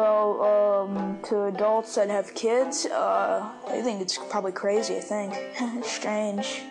Well, to adults that have kids, they think it's probably crazy, I think. Strange.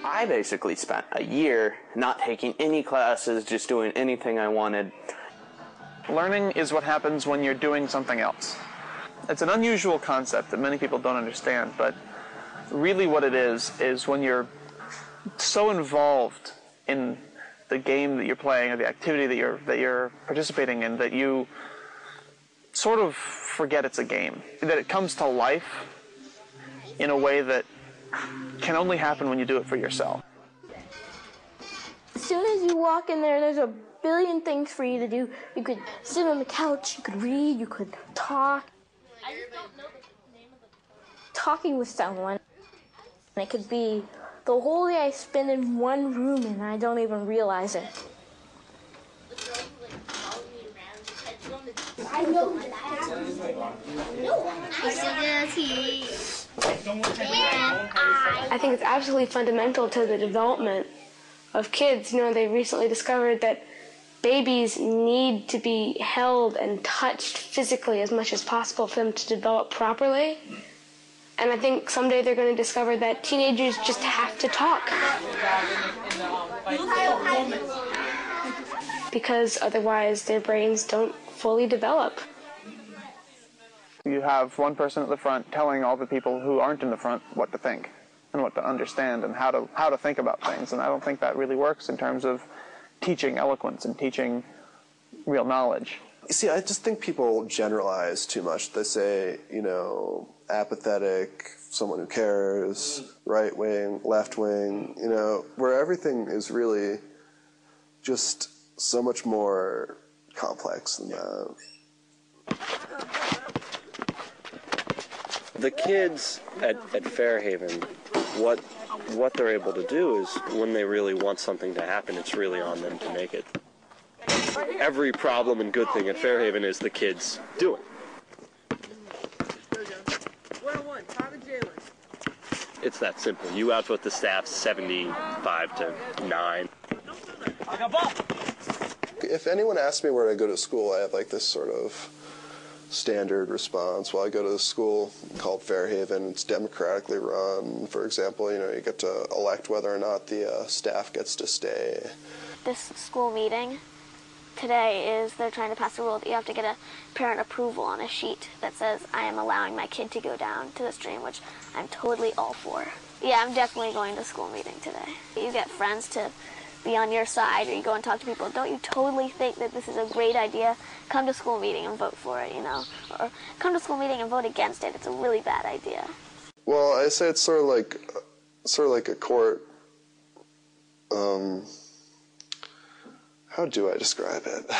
I basically spent a year not taking any classes, just doing anything I wanted. Learning is what happens when you're doing something else. It's an unusual concept that many people don't understand, but really what it is when you're so involved in the game that you're playing or the activity that you're participating in that you sort of forget it's a game, that it comes to life in a way that can only happen when you do it for yourself. As soon as you walk in there, there's a billion things for you to do. You could sit on the couch, you could read, you could talk. I just don't know the name of the... Talking with someone. And it could be the whole day I spend in one room and I don't even realize it. The girl who followed me around, I know I think it's absolutely fundamental to the development of kids. You know, they recently discovered that babies need to be held and touched physically as much as possible for them to develop properly. And I think someday they're going to discover that teenagers just have to talk. Because otherwise their brains don't fully develop. You have one person at the front telling all the people who aren't in the front what to think and what to understand and how to think about things. And I don't think that really works in terms of teaching eloquence and teaching real knowledge. See, I just think people generalize too much. They say, you know, apathetic, someone who cares, right wing, left wing, you know, where everything is really just so much more complex than that. The kids at Fairhaven, what they're able to do is when they really want something to happen, it's really on them to make it. Every problem and good thing at Fairhaven is the kids doing. It's that simple. You outvote the staff 75-9. If anyone asks me where I go to school, I have like this sort of standard response. Well, I go to a school called Fairhaven. It's democratically run. For example, you know, you get to elect whether or not the staff gets to stay. This school meeting today is they're trying to pass a rule that you have to get a parent approval on a sheet that says I am allowing my kid to go down to the stream, which I'm totally all for. Yeah, I'm definitely going to school meeting today. You get friends to be on your side, or you go and talk to people. Don't you totally think that this is a great idea? Come to school meeting and vote for it, you know, or come to school meeting and vote against it. It's a really bad idea. Well, I say it's sort of like a court. How do I describe it?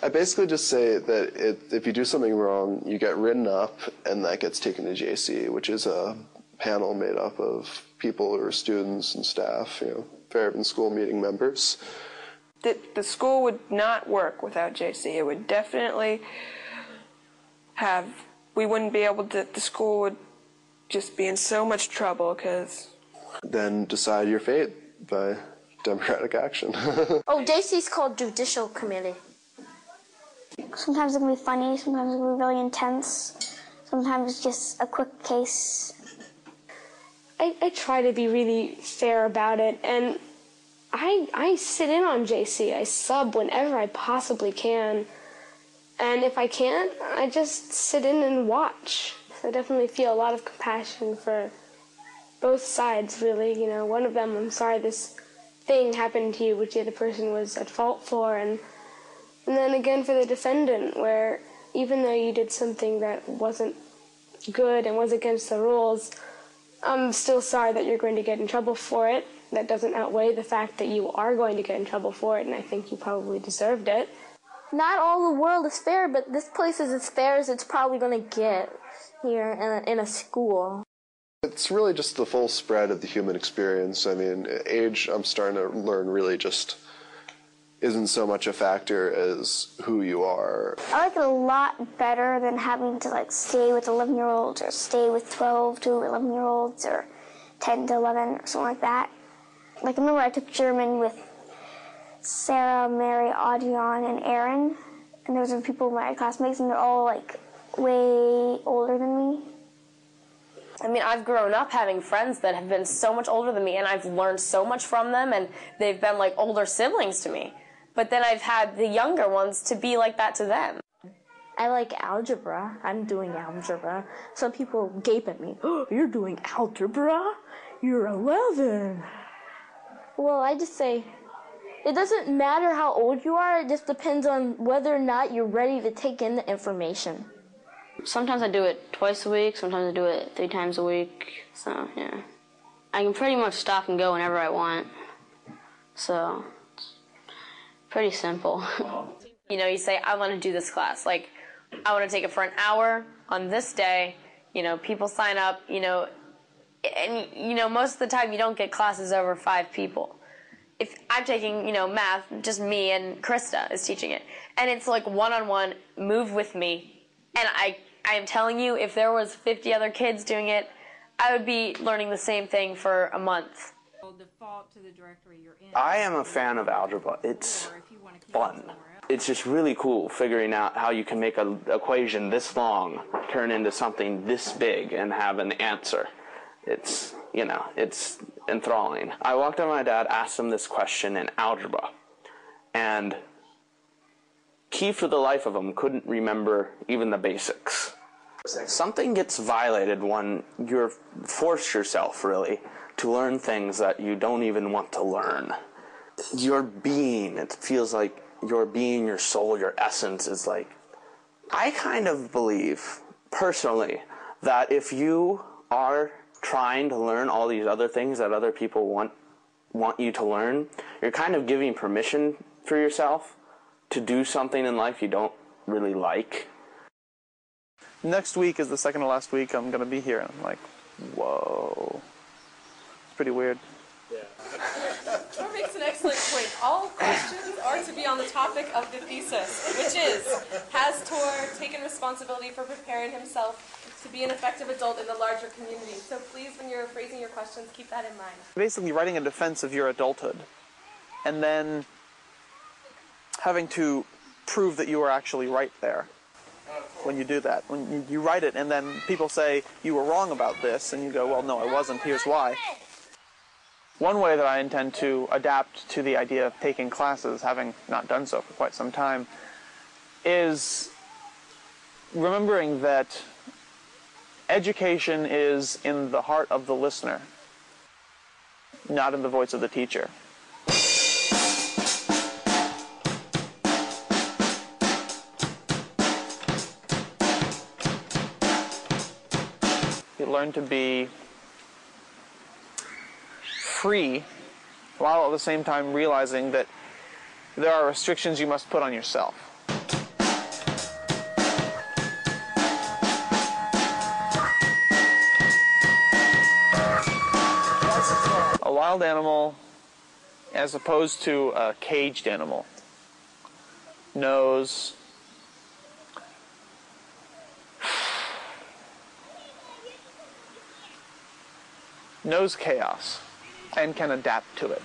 I basically just say that if you do something wrong, you get written up, and that gets taken to JC, which is a panel made up of people who are students and staff, you know, Fairhaven School meeting members. The school would not work without JC. It would definitely we wouldn't be able to, the school would just be in so much trouble because... Then decide your fate by democratic action. Oh, JC's called Judicial Committee. Sometimes it can be funny, sometimes it can be really intense, sometimes it's just a quick case. I try to be really fair about it, and I sit in on JC. I sub whenever I possibly can, and if I can't, I just sit in and watch. I definitely feel a lot of compassion for both sides, really. You know, one of them, I'm sorry this thing happened to you, which the other person was at fault for, and then again for the defendant, where even though you did something that wasn't good and was against the rules, I'm still sorry that you're going to get in trouble for it. That doesn't outweigh the fact that you are going to get in trouble for it, and I think you probably deserved it. Not all the world is fair, but this place is as fair as it's probably going to get here in a school. It's really just the full spread of the human experience. I mean, age, I'm starting to learn, really just isn't so much a factor as who you are. I like it a lot better than having to stay with 11-year-olds or stay with 12 to 11-year-olds or 10 to 11 or something like that. I remember I took German with Sarah, Mary, Audion, and Aaron, and those are people my classmates, and they're all way older than me. I mean, I've grown up having friends that have been so much older than me, and I've learned so much from them, and they've been like older siblings to me. But then I've had the younger ones to be like that to them. I like algebra. I'm doing algebra. Some people gape at me. Oh, you're doing algebra? You're 11. Well, I just say, it doesn't matter how old you are, it just depends on whether or not you're ready to take in the information. Sometimes I do it twice a week, sometimes I do it 3 times a week, so yeah. I can pretty much stop and go whenever I want, so it's pretty simple. You say, I want to do this class, I want to take it for an hour on this day, people sign up, and most of the time you don't get classes over 5 people. If I'm taking, math, just me and Krista is teaching it, and it's one-on-one, move with me, and I am telling you, if there was 50 other kids doing it, I would be learning the same thing for a month. I am a fan of algebra. It's fun. It's just really cool figuring out how you can make an equation this long turn into something this big and have an answer. It's, it's enthralling. I walked up to my dad, asked him this question in algebra, and he, for the life of him, couldn't remember even the basics. Something gets violated when you force yourself, really, to learn things that you don't even want to learn. Your being, it feels like your being, your soul, your essence is I kind of believe, personally, that if you are trying to learn all these other things that other people want you to learn, you're kind of giving permission for yourself to do something in life you don't really like. Next week is the second to last week I'm going to be here, and I'm like, whoa. It's pretty weird. Yeah. Tor makes an excellent point. All questions are to be on the topic of the thesis, which is, has Tor taken responsibility for preparing himself to be an effective adult in the larger community? So please, when you're phrasing your questions, keep that in mind. Basically writing a defense of your adulthood, and then having to prove that you were actually right there when you do that. When you write it, and then people say, you were wrong about this, and you go, well, no, I wasn't, here's why. One way that I intend to adapt to the idea of taking classes, having not done so for quite some time, is remembering that education is in the heart of the listener, not in the voice of the teacher. You learn to be free, while at the same time realizing that there are restrictions you must put on yourself. A wild animal, as opposed to a caged animal, knows chaos and can adapt to it.